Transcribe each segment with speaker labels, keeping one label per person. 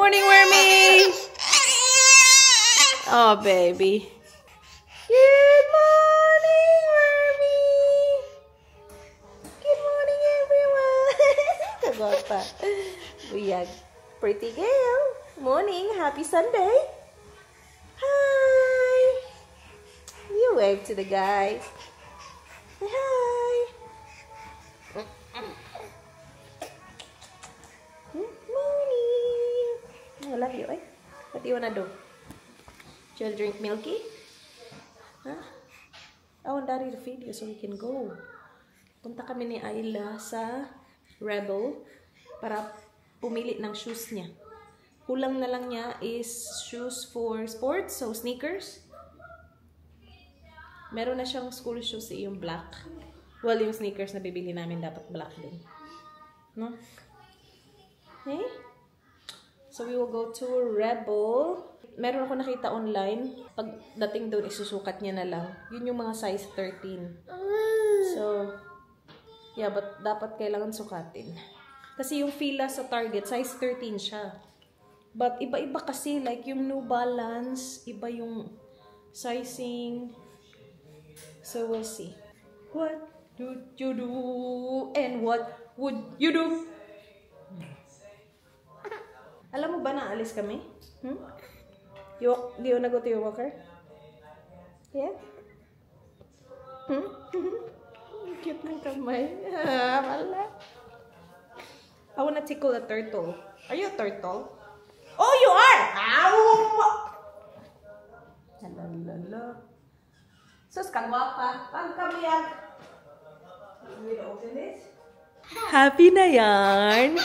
Speaker 1: morning, Wormy! Oh, baby. Good morning, Wormy! Good morning, everyone! Kagota. Buyag. Pretty girl. Morning. Happy Sunday. Hi. You wave to the guys. Say hi. Morning. I love you, eh? What do you wanna do? Do you wanna drink milky? Huh? I want Daddy to feed you so we can go. Punta kami ni Ayla sa Rebel para pumili ng shoes niya. Kulang na lang niya is shoes for sports, so sneakers. Meron na siyang school shoes, yung black. Well, yung sneakers na bibili namin dapat black din. No? Okay? So, we will go to Rebel. Meron ako nakita online. Pagdating doon, isusukat niya na lang. Yun yung mga size 13. So, yeah, but dapat kailangan sukatin. Kasi yung fila sa Target, size 13 siya. But iba-iba kasi, like yung New Balance, iba yung sizing. So, we'll see. What would you do? And what would you do? Alam mo ba na alis kami? Do you wanna go to your walker? Yeah? Cute ng kamay. Wala. I wanna tickle a turtle. Are you a turtle? Oh, you are! Ow! Lalalala. Sus, kagwapa. Pag kami yan. Will you open this? Happy na yan.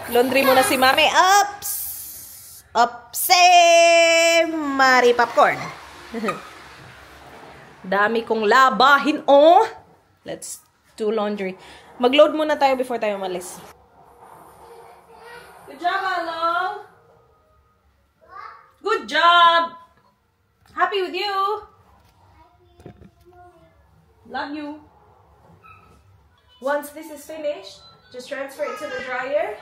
Speaker 1: Laundry muna si Mami. Ups! Mari popcorn. Dami kong labahin, oh! Let's do laundry. Mag-load muna tayo before tayo malis. Good job, Alo! Good job! Happy with you! Love you! Once this is finished, just transfer it to the dryer.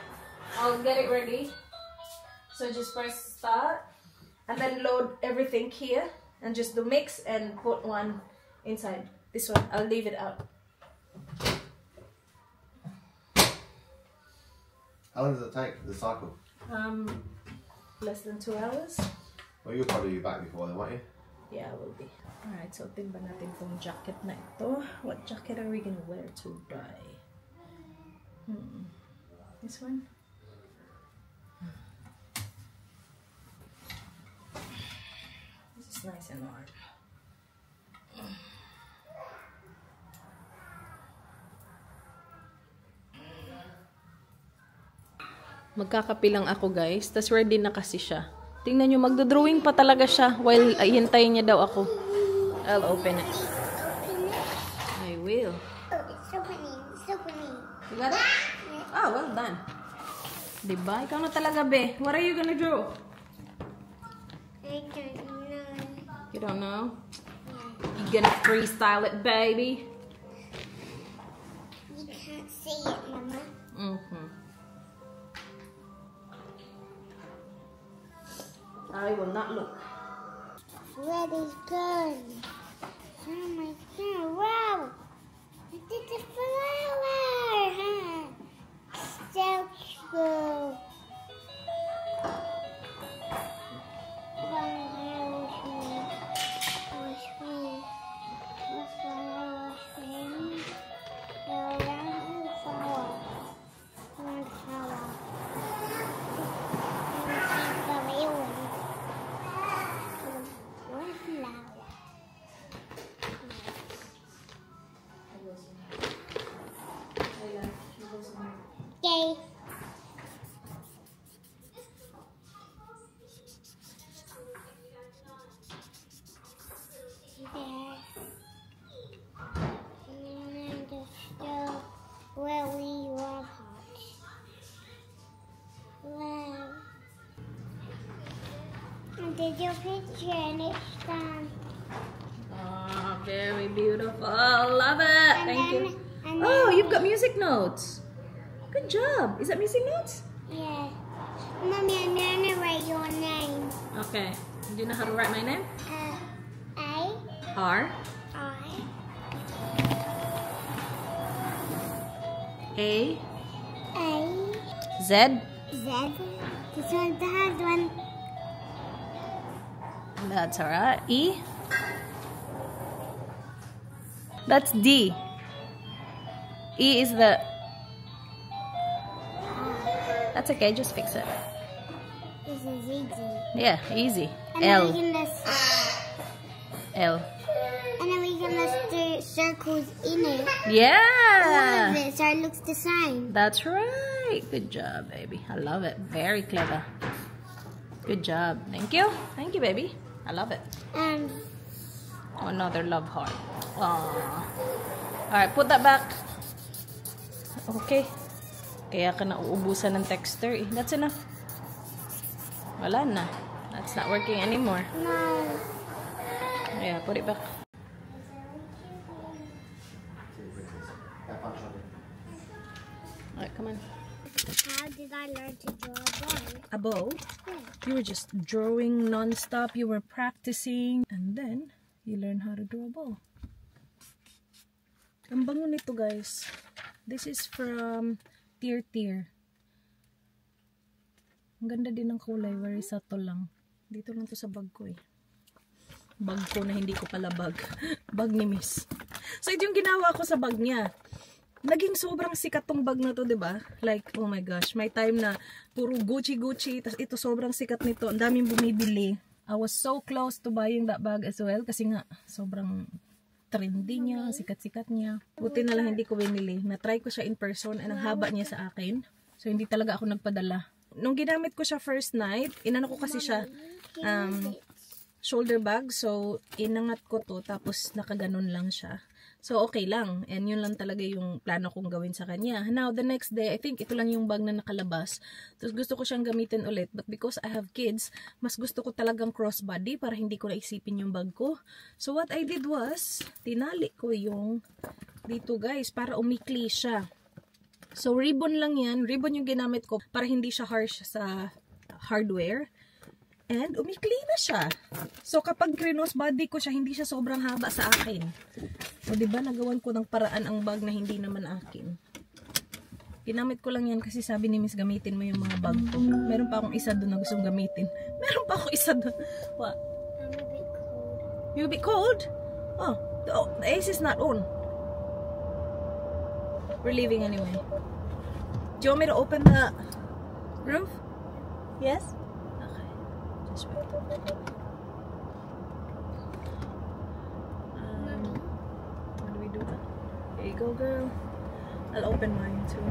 Speaker 1: I'll get it ready. So just press start and then load everything here and just do mix and put one inside. This one, I'll leave it out.
Speaker 2: How long does it take, the cycle?
Speaker 1: Less than 2 hours.
Speaker 2: Well, you'll probably be back before then, won't you?
Speaker 1: Yeah, I will be. Alright, so timba natin tong jacket na ito. What jacket are we gonna wear today? This one? This is nice and warm. Magkakapi lang ako, guys. Tas ready na kasi siya. Tingnan nyo, magdodrawing pa talaga siya while hintayin niya daw ako. I'll open it. I will.
Speaker 3: Oh, it's opening. It's opening.
Speaker 1: You got it? Yeah. Ah, well done. Diba? Ikaw na talaga, be. What are you gonna draw?
Speaker 3: I don't know.
Speaker 1: You don't know? Yeah. You gonna freestyle it, baby?
Speaker 3: You can't see it, Mama.
Speaker 1: I will not look.
Speaker 3: Ready, go. Oh my God, wow. I did the flower, huh? So cool. Okay. Did your picture and it's done.
Speaker 1: Oh, very beautiful. Love it. Thank you.
Speaker 3: And
Speaker 1: Oh, you've got music notes. Good job. Is that music notes?
Speaker 3: Yeah. Mommy, I'm gonna write your name.
Speaker 1: Okay. Do you know how to write my name?
Speaker 3: A
Speaker 1: R
Speaker 3: I
Speaker 1: A
Speaker 3: A
Speaker 1: Z.
Speaker 3: Z. This one's the hard one.
Speaker 1: That's alright. E. That's D. E is the. That's okay. Just fix it.
Speaker 3: This is easy.
Speaker 1: Yeah, easy.
Speaker 3: And then we
Speaker 1: L.
Speaker 3: can just
Speaker 1: L.
Speaker 3: and then we can just do circles in it. All
Speaker 1: Yeah.
Speaker 3: of it, so it looks the same.
Speaker 1: That's right. Good job, baby. I love it. Very clever. Good job. Thank you. Thank you, baby. I love it. Oh, another love heart. Aww. Alright, put that back. Okay. Kaya ka nauubusan ng texture eh. That's enough. Wala na. That's not working anymore.
Speaker 3: No.
Speaker 1: Yeah, put it back. Alright, come on.
Speaker 3: How did I learn to draw a bow?
Speaker 1: A bow? You were just drawing non-stop. You were practicing. And then, you learn how to draw a bow. Ang bango nito, guys. This is from Tier. Ang ganda din ng kulay. Very subtle lang. Dito lang to sa bag ko eh. Bag ko na hindi ko pala bag. Bag ni Miss. So, ito yung ginawa ko sa bag niya. Naging sobrang sikat tong bag na to, diba? Like, oh my gosh. May time na puro Gucci. Tapos ito sobrang sikat nito. Ang daming bumibili. I was so close to buying that bag as well. Kasi nga, sobrang trendy niya. Sikat-sikat niya. Buti na lang hindi ko binili. Na-try ko siya in person. And ang haba niya sa akin. So, hindi talaga ako nagpadala. Nung ginamit ko siya first night, inano ko kasi siya shoulder bag. So, inangat ko to. Tapos, nakaganon lang siya. So, okay lang. And yun lang talaga yung plano kong gawin sa kanya. Now, the next day, I think ito lang yung bag na nakalabas. Tapos, gusto ko siyang gamitin ulit. But because I have kids, mas gusto ko talagang crossbody para hindi ko naisipin yung bag ko. So, what I did was, tinali ko yung dito, guys, para umikli siya. So, ribbon lang yan. Ribbon yung ginamit ko para hindi siya harsh sa hardware. And, umikli na siya. So, kapag crossbody ko siya, hindi siya sobrang haba sa akin. O, diba, nagawan ko ng paraan ang bag na hindi naman akin. Ginamit ko lang yan kasi sabi ni Miss, gamitin mo yung mga bag ko. Meron pa akong isa doon na gustong gamitin. Meron pa akong isa doon. What?
Speaker 3: I'm a bit cold.
Speaker 1: You a bit cold? Oh, the AC is not on. We're leaving anyway. Do you want me to open the roof? Yes? Okay. Just wait. What do we do? Here you go, girl. I'll open mine too.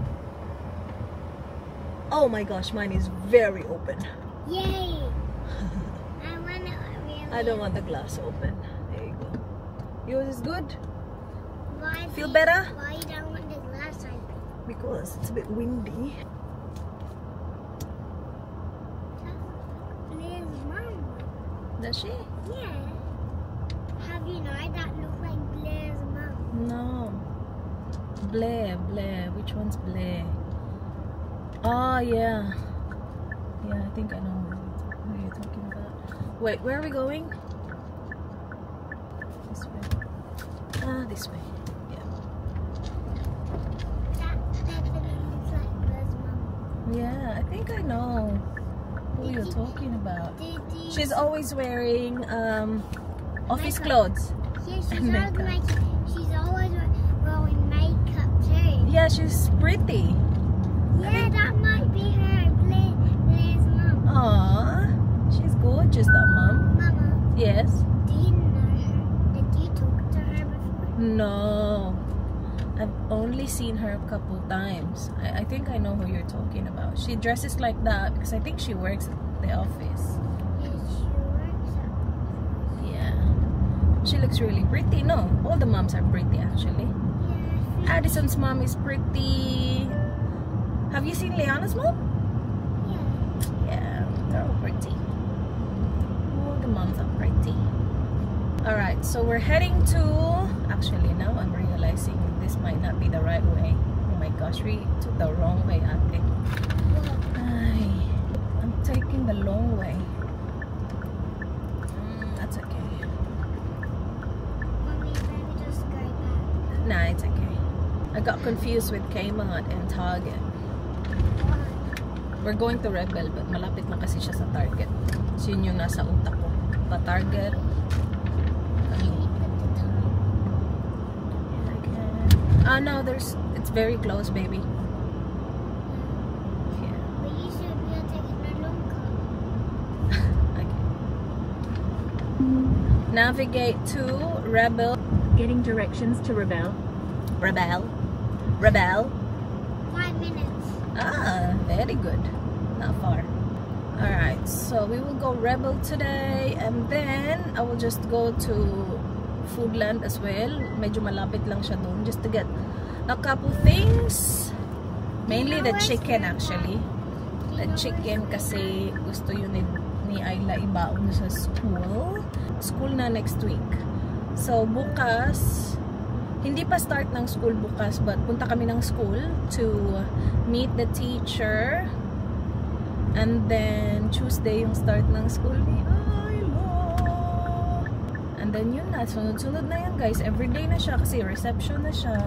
Speaker 1: Oh my gosh, mine is very open.
Speaker 3: Yay! I want it really.
Speaker 1: I don't want the glass open. There you go. Yours is good?
Speaker 3: Why
Speaker 1: Feel better?
Speaker 3: Why you don't want the glass open?
Speaker 1: Because it's a bit windy.
Speaker 3: Blair's mom.
Speaker 1: Does she?
Speaker 3: Yeah. Have you know that look like Blair's mom?
Speaker 1: No. Blair. Which one's Blair? Oh, yeah. Yeah, I think I know who you're talking about. Wait, where are we going? This way. Ah, this way. Yeah.
Speaker 3: That definitely looks like Blair's mom.
Speaker 1: Yeah, I think I know who you're talking about.
Speaker 3: Did you
Speaker 1: She's always wearing office
Speaker 3: Makeup.
Speaker 1: clothes.
Speaker 3: Yeah, she's
Speaker 1: and
Speaker 3: always
Speaker 1: makeup.
Speaker 3: she's always wearing makeup too.
Speaker 1: Yeah, she's pretty.
Speaker 3: Yeah, that might be her, Blair's mom.
Speaker 1: Aww, she's gorgeous, that mom.
Speaker 3: Mama,
Speaker 1: Yes.
Speaker 3: do you know her? Did you talk to her before?
Speaker 1: No, I've only seen her a couple times. I think I know who you're talking about. She dresses like that because I think she works at the office.
Speaker 3: Yeah, she works at.
Speaker 1: Yeah. She looks really pretty. No, all the moms are pretty actually.
Speaker 3: Yeah,
Speaker 1: Addison's mom is pretty. Have you seen Liana's mom?
Speaker 3: yeah.
Speaker 1: Yeah, they're all pretty. All the moms are pretty. Alright, so we're heading to... Actually, now I'm realizing this might not be the right way. Oh my gosh, we took the wrong way, ate. Ay. I'm taking the long way. That's okay.
Speaker 3: Mommy, let me just go back.
Speaker 1: Nah, it's okay. I got confused with Kmart and Target. We're going to Rebel, but malapit lang kasi siya sa Target. So yun yung nasa utak ko. Pa Target. No, it's very close, baby. Yeah.
Speaker 3: But you said we are taking a long car.
Speaker 1: Okay. Navigate to Rebel.
Speaker 4: Getting directions to Rebel.
Speaker 1: Rebel.
Speaker 3: 5 minutes.
Speaker 1: Ah, very good. Not far. Alright, so we will go Rebel today, and then I will just go to Foodland as well. Medyo malapit lang siya doon, just to get a couple things. Mainly the chicken actually. The chicken kasi gusto yun ni Ayla ibaon sa school. School na next week. So bukas, hindi pa start ng school bukas, but punta kami ng school to meet the teacher. And then Tuesday yung start ng school ni Ayla. And then yun na, sunod-sunod na yan guys. Everyday na siya kasi reception na siya.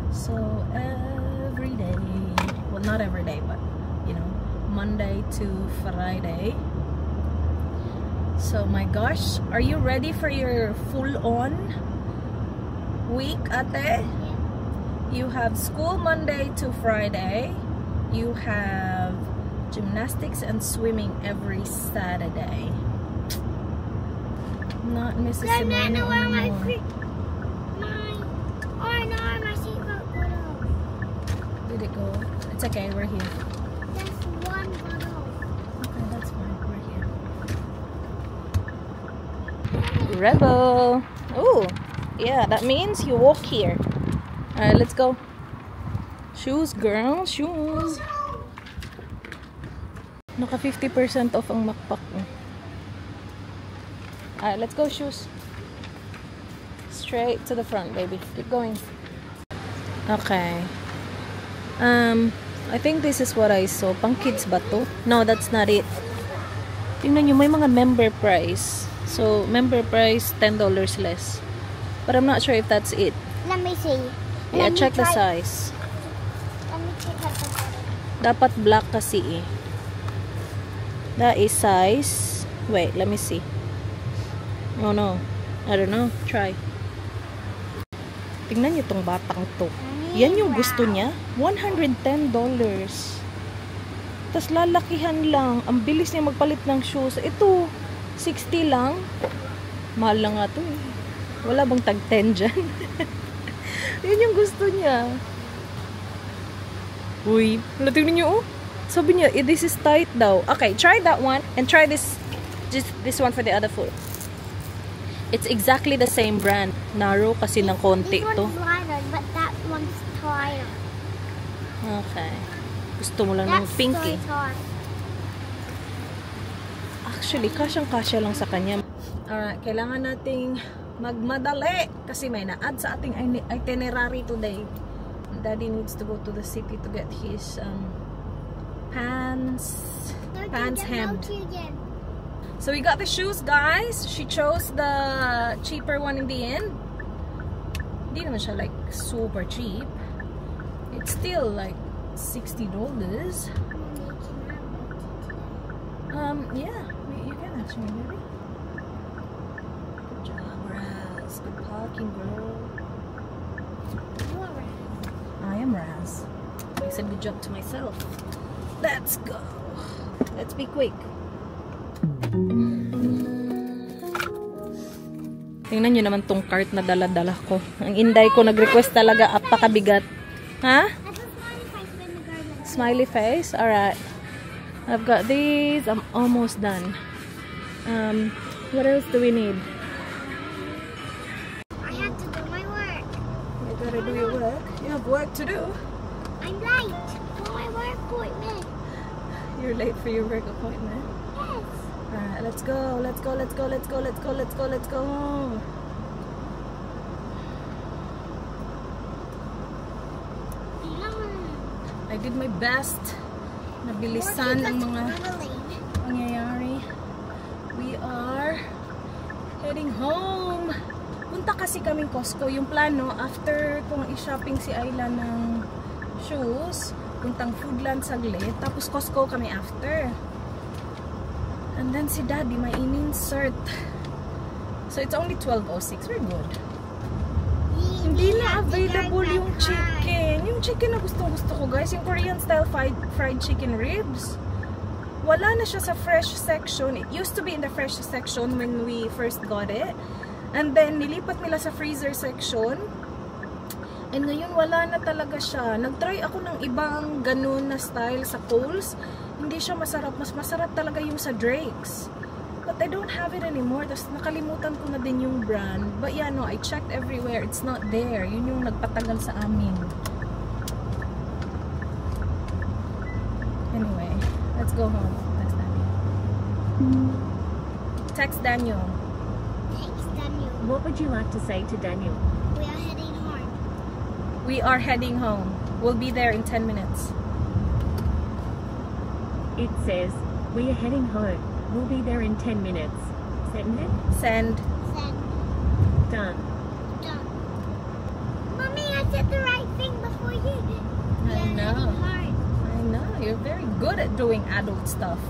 Speaker 1: So every day, well not every day, but you know, Monday to Friday. So my gosh, are you ready for your full-on week, ate? You have school Monday to Friday. You have gymnastics and swimming every Saturday. Not Mrs.
Speaker 3: No,
Speaker 1: Simone
Speaker 3: where my
Speaker 1: anymore.
Speaker 3: Oh no, my seatbelt got off.
Speaker 1: Did it go? It's okay, we're here.
Speaker 3: Just one got off.
Speaker 1: Okay, that's fine, we're here. Rebel! Oh, yeah, that means you walk here. Alright, let's go. Shoes, girl, shoes. Naka 50% off ang MacPac mo. Alright, let's go, shoes. Straight to the front, baby. Keep going. Okay. I think this is what I saw. Pang kids ba to? No, that's not it. Tingnan nyo, may mga member price. So, member price, $10 less. But I'm not sure if that's it.
Speaker 3: Let me see.
Speaker 1: Yeah,
Speaker 3: Let me
Speaker 1: check the
Speaker 3: try.
Speaker 1: size.
Speaker 3: Let me check the size.
Speaker 1: Dapat black kasi eh. That is size. Wait, let me see. Oh no. I don't know. Try. Tingnan niyo tong batang to. Yan yung gusto niya. $110. Tapos lalakihan lang. Ang bilis niya magpalit ng shoes. Ito, 60 lang. Mahal lang nga to eh. Wala bang tag 10 dyan? Yun yung gusto niya. Uy, tingnan niyo oh. Sabi niya, this is tight daw. Okay, try that one and try this, just this one for the other foot. It's exactly the same brand. Narrow kasi ng konti
Speaker 3: This
Speaker 1: to.
Speaker 3: one's wider, but that one's tighter.
Speaker 1: Okay. Gusto mo lang ng
Speaker 3: That's
Speaker 1: pinky.
Speaker 3: so tight.
Speaker 1: Actually, kasyang-kasya lang sa kanya. Alright, kailangan nating magmadali kasi may na-add sa ating itinerary today. Daddy needs to go to the city to get his pants hemmed. So we got the shoes, guys. She chose the cheaper one in the end. Hindi naman siya like super cheap. It's still like $60. Yeah, you can actually, maybe. Good job, Raz. Good parking, girl. I am Raz. I said good job to myself. Let's go. Let's be quick. Tingnan nyo naman tong cart na dala-dala ko. Ang inday ko nag-request talaga, apakabigat. Ha? Smiley face? Alright. I've got these. I'm almost done. What else do we need?
Speaker 3: I have to do my work.
Speaker 1: You gotta do your work. You have work to do.
Speaker 3: I'm late for my work appointment.
Speaker 1: You're late for your work appointment.
Speaker 3: Yes.
Speaker 1: Alright, let's go. Let's go. Let's go. Let's go. Let's go. Let's go. Let's go. I did my best nabilisan ang mga
Speaker 3: Swimming.
Speaker 1: pangyayari. We are heading home. Punta kasi kaming Costco. Yung plano, after kung i-shopping si Ayla ng shoes, puntang Foodland saglit, tapos Costco kami after. And then si Daddy, may in-insert. So it's only 12:06. We're good. Hindi na available yung chicken. Yung chicken na gusto ko, guys. Yung Korean style fried chicken ribs. Wala na siya sa fresh section. It used to be in the fresh section when we first got it. And then, nilipat nila sa freezer section. And ngayon, wala na talaga siya. Nag-try ako ng ibang ganun na style sa Kohl's. Hindi siya masarap. Mas masarap talaga yung sa Drake's. But I don't have it anymore. Tapos nakalimutan ko na din yung brand. But yeah, no, I checked everywhere. It's not there. Yun yung nagpatagal sa amin. Anyway, let's go home. Text Daniel. Text Daniel.
Speaker 3: Thanks, Daniel.
Speaker 4: What would you like to say to Daniel?
Speaker 3: We are heading home.
Speaker 1: We are heading home. We'll be there in 10 minutes.
Speaker 4: It says, we are heading home. We'll be there in 10 minutes. Send it?
Speaker 1: Send.
Speaker 3: Send.
Speaker 4: Done.
Speaker 3: Done. Mommy, I said the right thing before you. We
Speaker 1: I
Speaker 3: are
Speaker 1: know.
Speaker 3: heading home.
Speaker 1: I know. You're very good at doing adult stuff.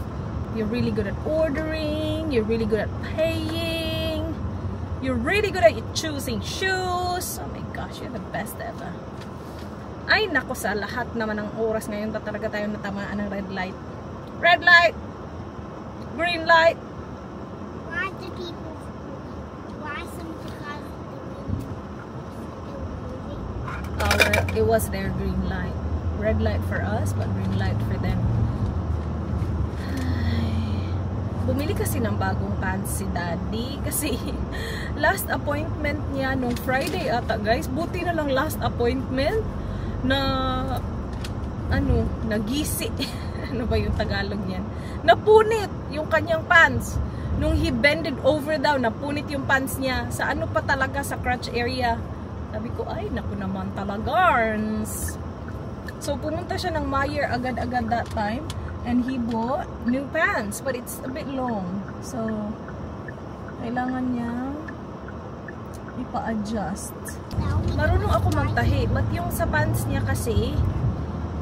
Speaker 1: You're really good at ordering. You're really good at paying. You're really good at choosing shoes. Oh my gosh, you're the best ever. Ay, nako, sa lahat naman ng oras ngayon talaga tayo natamaan ng red light. Red light! Green light!
Speaker 3: Why do people? Why some cars moving?
Speaker 1: It was their green light. Red light for us, but green light for them. Ay, bumili kasi ng bagong pants si Daddy kasi last appointment niya nung Friday ata, guys. Buti na lang last appointment na nagisi. Ano ba yung Tagalog niyan? Napunit yung kanyang pants. Nung he bended over daw, napunit yung pants niya. Sa ano pa talaga, sa crotch area. Sabi ko, ay, naku naman talagarns. So, pumunta siya ng Meijer agad-agad that time. And he bought new pants. But it's a bit long. So, kailangan niya ipa-adjust. Marunong ako magtahi. But yung sa pants niya kasi,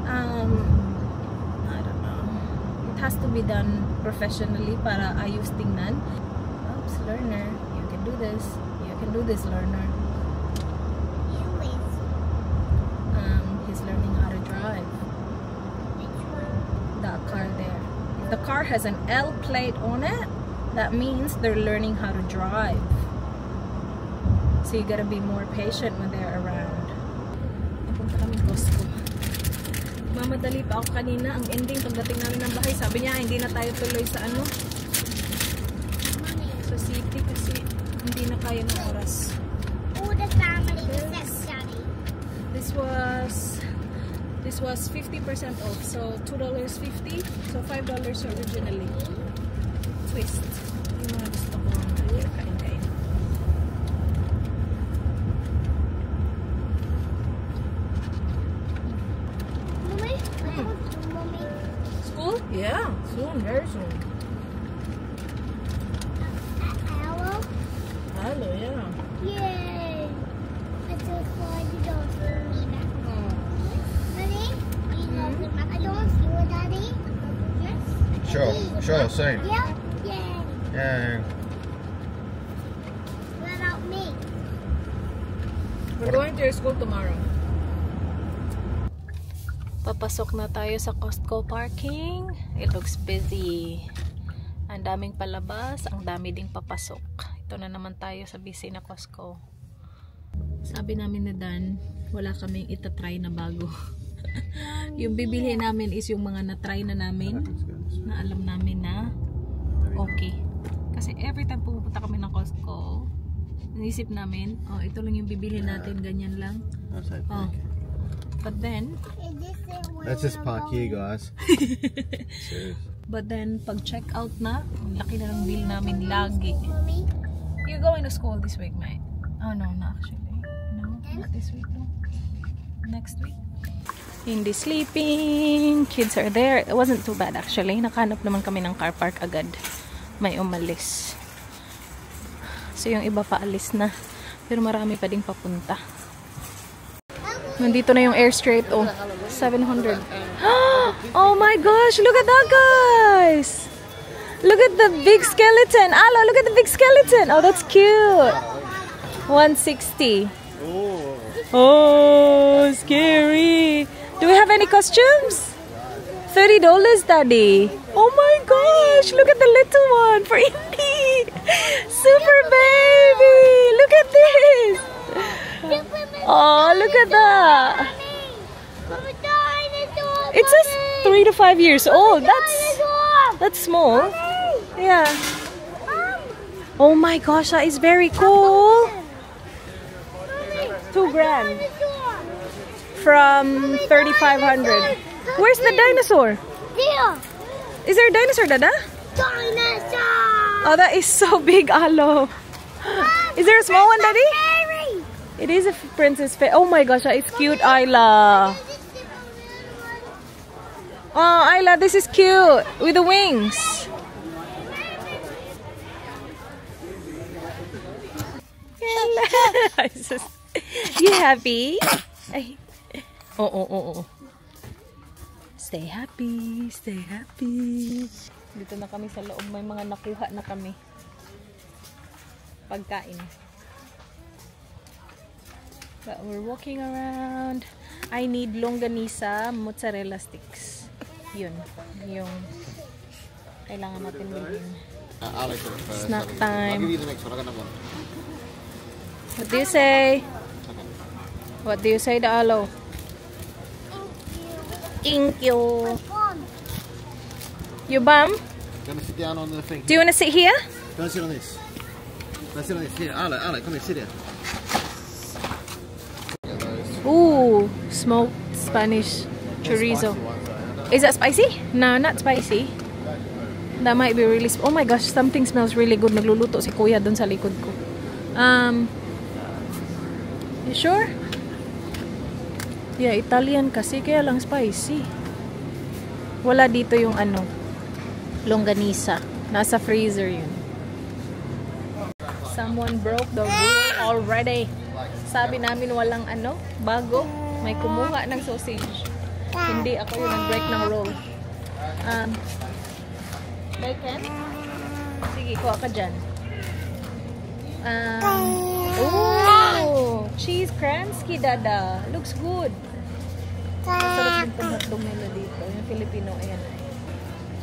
Speaker 1: I don't know. It has to be done professionally para ayos tingnan. Oops, learner. You can do this. You can do this, learner. He's learning how to drive. That car there. If the car has an L plate on it, that means they're learning how to drive. So you gotta be more patient when they're around. Napunta kami Costco. Mamadali pa ako kanina. Ang ending, pagdating namin ng bahay, sabi niya, hindi na tayo tuloy sa sa city kasi hindi na kaya ng oras.
Speaker 3: All the family except Daddy.
Speaker 1: This was 50% off. So $2.50. So $5 originally. Twist. Yung mga gusto ko kain-kain.
Speaker 3: Mommy.
Speaker 1: School? Yeah. Soon. Very soon.
Speaker 3: Hello.
Speaker 1: Hello, yeah.
Speaker 3: Yay! I just wanted to for me back home. Daddy, you know the macarons, you want Daddy? Yes?
Speaker 2: Sure, soon.
Speaker 3: Yeah? Yay!
Speaker 2: Yeah.
Speaker 3: What about me?
Speaker 1: We're going to your school tomorrow. Papasok na tayo sa Costco parking. It looks busy. Ang daming palabas, ang dami ding papasok. Ito na naman tayo sa busy na Costco. Sabi namin ni Dan, wala kaming itatry na bago. Yung bibili namin is yung mga na-try na namin, na alam namin na okay. Kasi every time pupunta kami ng Costco, naisip namin, oh, ito lang yung bibili natin, ganyan lang. Oh. But then,
Speaker 2: Let's just park here, guys.
Speaker 1: but then, pag check out na, ang laki na ng bill namin lagi.
Speaker 3: Mommy?
Speaker 1: You're going to school this week, mate? Oh, no, not actually. No, not this week, no. Next week. Hindi sleeping. Kids are there. It wasn't too bad actually. Nakahanap naman kami ng car park agad. May umalis. So yung iba pa alis na. Pero marami pa ding papunta. Nandito na yung airstrip. Oh, 700. Oh my gosh! Look at that, guys! Look at the big skeleton. Alo, look at the big skeleton. Oh, that's cute. 160. Oh, scary. Do we have any costumes? $30, Daddy. Oh my gosh, look at the little one for Indy. Super baby. Look at this. Oh, look at that. It says 3 to 5 years old. That's small. Yeah. Oh my gosh, that is very cool. $2 grand. From 3,500. Where's the dinosaur?
Speaker 3: There.
Speaker 1: Is there a dinosaur, Dada?
Speaker 3: Dinosaur.
Speaker 1: Oh, that is so big, Alo. Is there a small one, Daddy? It is a princess fairy. Oh my gosh, that is cute, Isla. Oh, Isla, this is cute with the wings. You happy? Oh. Stay happy, stay happy. Dito na kami sa loob, may mga nakuha na kami. Pagkain. But we're walking around. I need longganisa, mozzarella sticks. Yun, yung kailangan natin bilhin. Snack time.
Speaker 2: I'll give you the next one. I got another one.
Speaker 1: What do you say? What do you say to Alo? Thank you. You bum?
Speaker 2: Do you want to sit down on the thing?
Speaker 1: Do you want to sit here?
Speaker 2: Do you want to sit on this? Let's sit on this. Here, Alec, come here, sit here.
Speaker 1: Ooh, smoked Spanish chorizo. Is that spicy? No, not spicy. That might be really oh my gosh, something smells really good. Nagluluto si Kuya dun sa likod ko. You sure? Yeah, Italian kasi kaya lang spicy. Wala dito yung ano, longganisa. Nasa freezer yun. Someone broke the rule already. Sabi namin walang ano, bago. May kumuha ng sausage. Hindi ako yung nag-break ng rule. Bacon? Sige, kuha ka dyan. Ooh! Cheese Kransky, Dada. Looks good. Masarap din itong hotdog nila dito. Yung Filipino, ayan.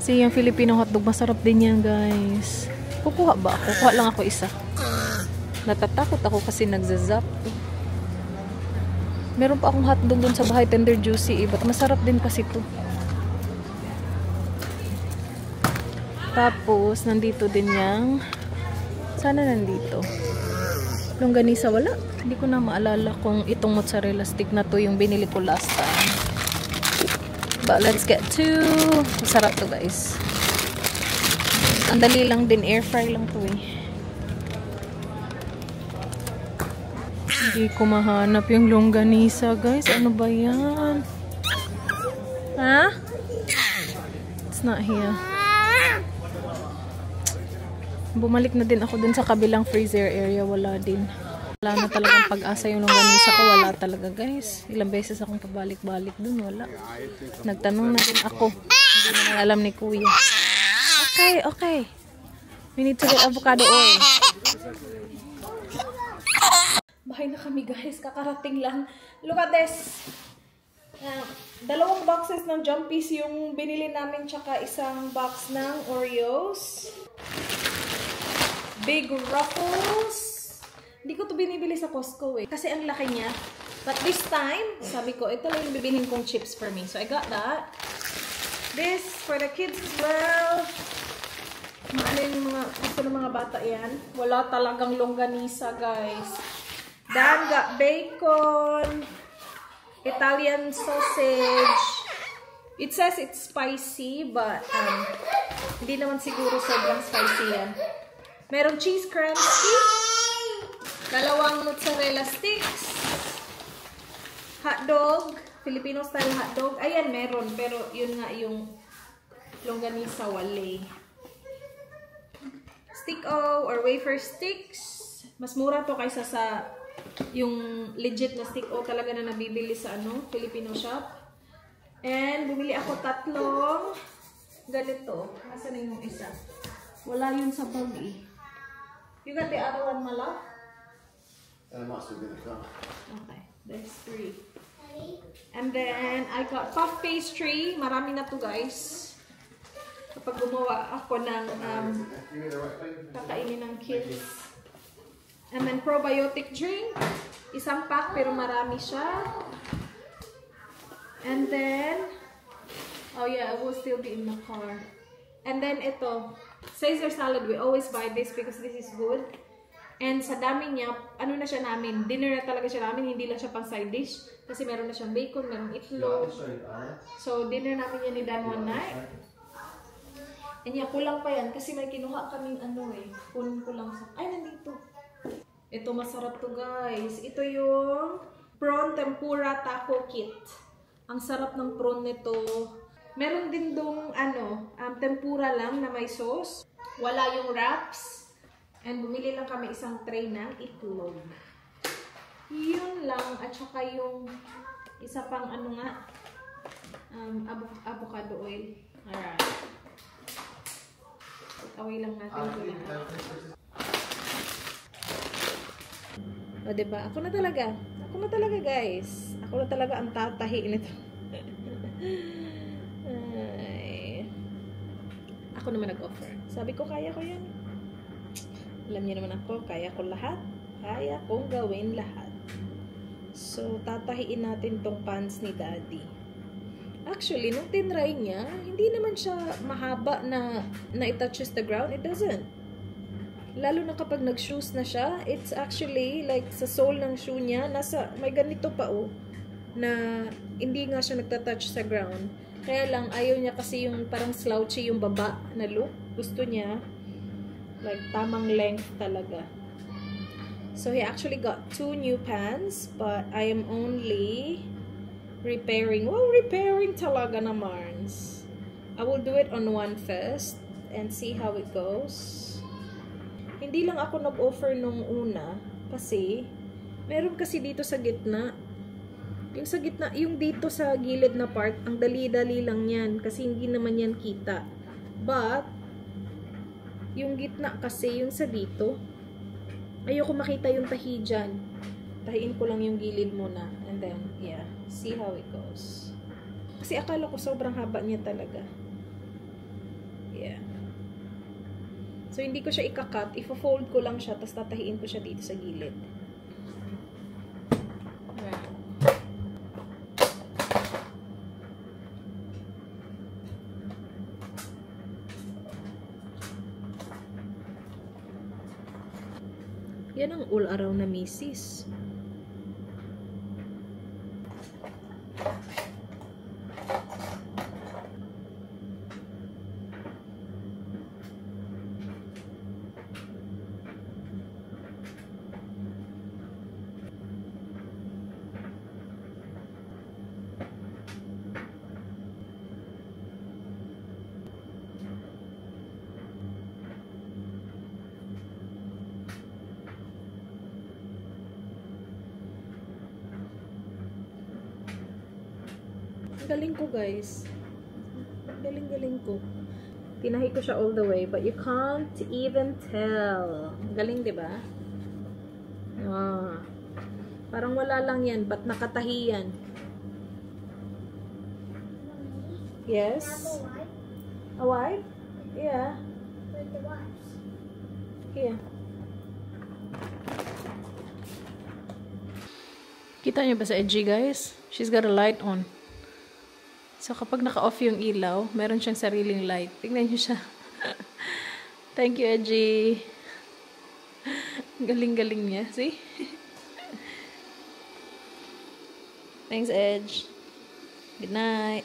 Speaker 1: See, yung Filipino hotdog, masarap din yan, guys. Kukuha ba ako? Kuha lang ako isa. Natatakot ako kasi nagzazap. Meron pa akong hotdog dun sa bahay, tender juicy. But masarap din kasi ito. Tapos, nandito din yung... Sana nandito. Longganisa, wala. Hindi ko na maalala kung itong mozzarella stick na to yung binili ko last time. But let's get to... Masarap to, guys. Ang dali lang din. Air fry lang to eh. Hindi ko mahanap yung longganisa, guys. Ano ba yan? Ha? It's not here. Bumalik na din ako dun sa kabilang freezer area. Wala din. Wala na talagang pag-asa yung longganisa ko. Wala talaga, guys. Ilang beses akong pabalik-balik dun. Wala. Nagtanong na din ako. Hindi naman alam ni Kuya. Okay, okay. We need to get avocado oil. Bahay na kami, guys. Kakarating lang. Look at this. Dalawang boxes ng Jumpies yung binili namin. Tsaka isang box ng Oreos. Big Ruffles. Hindi ko to binibili sa Costco eh. Kasi ang laki niya. But this time, sabi ko, ito lang yung bibilhin kong chips for me. So I got that. This for the kids as well. Ano yung mga, gusto ng mga bata yan. Wala talagang longganisa, guys. Dan got bacon. Italian sausage. It says it's spicy, but hindi naman siguro sobrang spicy yan. Merong cheese crunchy. Dalawang mozzarella sticks. Hotdog. Filipino style hotdog. Ayan, meron. Pero yun nga yung longganisa wale. Stick-o or wafer sticks. Mas mura to kaysa sa yung legit na stick-o talaga na nabibili sa Filipino shop. And bumili ako 3 ganito. Nasaan na yung isa? Wala yun sa bag eh. You got the other one, Mala?
Speaker 2: It must have been a car.
Speaker 1: Okay, there's 3. And then, I got puff pastry. Marami na to, guys. Kapag gumawa ako ng kakainin ng kids. And then, probiotic drink. Isang pack, pero marami siya. And then, oh yeah, it will still be in the car. And then, ito. Caesar salad. We always buy this because this is good. And sa dami niya, ano na siya namin, dinner na talaga siya namin, hindi lang siya pang side dish. Kasi meron na siyang bacon, merong itlog. So, dinner namin yan ni Dan one night. And yeah, kulang pa yan kasi may kinuha kaming kunin ko lang sa... Ay, nandito. Ito, masarap to guys. Ito yung prawn tempura taco kit. Ang sarap ng prawn nito. Meron din dong tempura lang na may sauce. Wala yung wraps. And bumili lang kami isang tray ng itlog. Yun lang. At saka yung isa pang avocado oil. Alright. Away lang natin ito lahat. O diba? Ako na talaga. Ako na talaga guys. Ako na talaga ang tatahi nito. Ay. Ako naman nag-offer. Sabi ko kaya ko yan. Alam niyo naman ako, kaya ko lahat. Kaya kong gawin lahat. So, tatahiin natin tong pants ni Daddy. Actually, nung tinry niya, hindi naman siya mahaba na it touches the ground. It doesn't. Lalo na kapag nag-shoes na siya, it's actually like sa sole ng shoe niya, may ganito pa na hindi nga siya nagtatouch sa ground. Kaya lang, ayaw niya kasi yung parang slouchy yung baba na look. Gusto niya like tamang length talaga. So he actually got 2 new pants, but I am only repairing. Well, repairing talaga naman. I will do it on one first and see how it goes. Hindi lang ako nag-offer nung una kasi meron kasi dito sa gitna. Yung sa gitna, yung dito sa gilid na part, ang dali-dali lang yan kasi hindi naman yan kita. But yung gitna kasi, yung sa dito, ayoko makita yung tahi dyan. Tahiin ko lang yung gilid muna. And then, yeah. See how it goes. Kasi akala ko sobrang haba niya talaga. Yeah. So, hindi ko siya ikakat. Ifo-fold ko lang siya, tapos tatahiin ko siya dito sa gilid. Alright. Yan ang all-around na misis. Galing ko guys. Galing ko. Tinahi ko siya all the way, but you can't even tell. Galing, diba? Ah. Parang wala lang yan, but nakatahi yan. Yes? A wipe? Yeah.
Speaker 3: With the wipes.
Speaker 1: Here. Kita niyo ba sa edgy, guys? She's got a light on. So, kapag naka-off yung ilaw, meron siyang sariling light. Tingnan niyo siya. Thank you, Edgy. Galing-galing niya. See? Thanks, Edge. Good night.